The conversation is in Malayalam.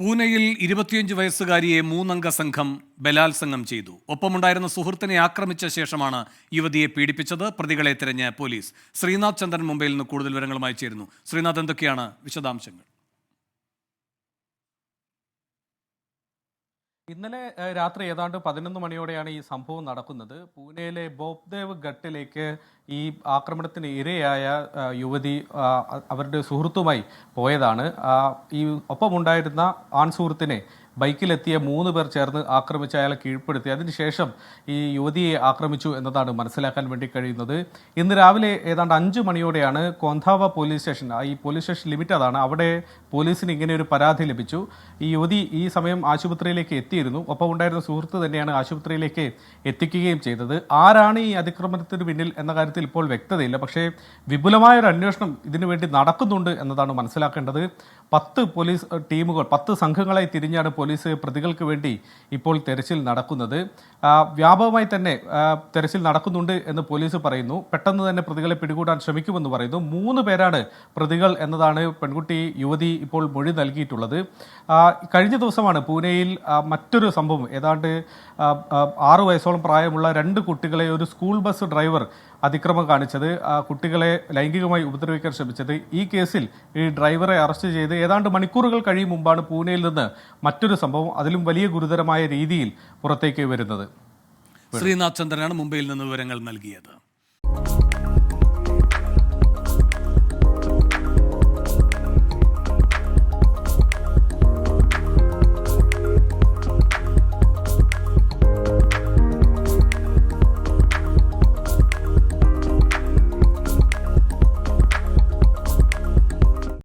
പൂനെയിൽ 25 വയസ്സുകാരിയെ 3-അംഗ സംഘം ബലാത്സംഗം ചെയ്തു. ഒപ്പമുണ്ടായിരുന്ന സുഹൃത്തിനെ ആക്രമിച്ച ശേഷമാണ് യുവതിയെ പീഡിപ്പിച്ചത്. പ്രതികളെ തിരഞ്ഞ് പോലീസ്. ശ്രീനാഥ് ചന്ദ്രൻ മുംബൈയിൽ നിന്ന് കൂടുതൽ വിവരങ്ങളുമായി ചേരുന്നു. ശ്രീനാഥ്, എന്തൊക്കെയാണ് വിശദാംശങ്ങൾ? ഇന്നലെ രാത്രി ഏതാണ്ട് 11 മണിയോടെയാണ് ഈ സംഭവം നടക്കുന്നത്. പൂനെയിലെ ബോബ്ദേവ് ഘട്ടിലേക്ക് ഈ ആക്രമണത്തിന് ഇരയായ യുവതി അവരുടെ സുഹൃത്തുമായി പോയതാണ്. ഈ ഒപ്പമുണ്ടായിരുന്ന ആൺ സുഹൃത്തിനെ ബൈക്കിലെത്തിയ 3 പേർ ചേർന്ന് ആക്രമിച്ച് അയാളെ കീഴ്പ്പെടുത്തി. അതിനുശേഷം ഈ യുവതിയെ ആക്രമിച്ചു എന്നതാണ് മനസ്സിലാക്കാൻ വേണ്ടി കഴിയുന്നത്. ഇന്ന് രാവിലെ ഏതാണ്ട് 5 മണിയോടെയാണ് കോന്ധാവ പോലീസ് സ്റ്റേഷൻ, ഈ പോലീസ് സ്റ്റേഷൻ ലിമിറ്റ് അതാണ്, അവിടെ പോലീസിന് ഇങ്ങനെ ഒരു പരാതി ലഭിച്ചു. ഈ യുവതി ഈ സമയം ആശുപത്രിയിലേക്ക് എത്തിയിരുന്നു. ഒപ്പം ഉണ്ടായിരുന്ന സുഹൃത്ത് തന്നെയാണ് ആശുപത്രിയിലേക്ക് എത്തിക്കുകയും ചെയ്തത്. ആരാണ് ഈ അതിക്രമണത്തിന് പിന്നിൽ എന്ന കാര്യത്തിൽ ഇപ്പോൾ വ്യക്തതയില്ല. പക്ഷേ വിപുലമായൊരു അന്വേഷണം ഇതിനുവേണ്ടി നടക്കുന്നുണ്ട് എന്നതാണ് മനസ്സിലാക്കേണ്ടത്. 10 പോലീസ് ടീമുകൾ, 10 സംഘങ്ങളായി തിരിഞ്ഞാണ് പോലീസ് പ്രതികൾക്ക് വേണ്ടി ഇപ്പോൾ തെരച്ചിൽ നടക്കുന്നത്. വ്യാപകമായി തന്നെ തെരച്ചിൽ നടക്കുന്നുണ്ട് എന്ന് പോലീസ് പറയുന്നു. പെട്ടെന്ന് തന്നെ പ്രതികളെ പിടികൂടാൻ ശ്രമിക്കുമെന്ന് പറയുന്നു. 3 പേരാണ് പ്രതികൾ എന്നതാണ് യുവതി ഇപ്പോൾ മൊഴി നൽകിയിട്ടുള്ളത്. കഴിഞ്ഞ ദിവസമാണ് പൂനെയിൽ മറ്റൊരു സംഭവം. ഏതാണ്ട് 6 വയസ്സോളം പ്രായമുള്ള 2 കുട്ടികളെ ഒരു സ്കൂൾ ബസ് ഡ്രൈവർ അതിക്രമം കാണിച്ചത്, കുട്ടികളെ ലൈംഗികമായി ഉപദ്രവിക്കാൻ ശ്രമിച്ചത്. ഈ കേസിൽ ഈ ഡ്രൈവറെ അറസ്റ്റ് ചെയ്ത് ഏതാണ്ട് മണിക്കൂറുകൾ കഴിയും മുമ്പാണ് പൂനെയിൽ നിന്ന് മറ്റൊരു സംഭവം അതിലും വലിയ ഗുരുതരമായ രീതിയിൽ പുറത്തേക്ക് വരുന്നത്. ശ്രീനാഥ് ചന്ദ്രനാണ് മുംബൈയിൽ നിന്ന് വിവരങ്ങൾ നൽകിയത്.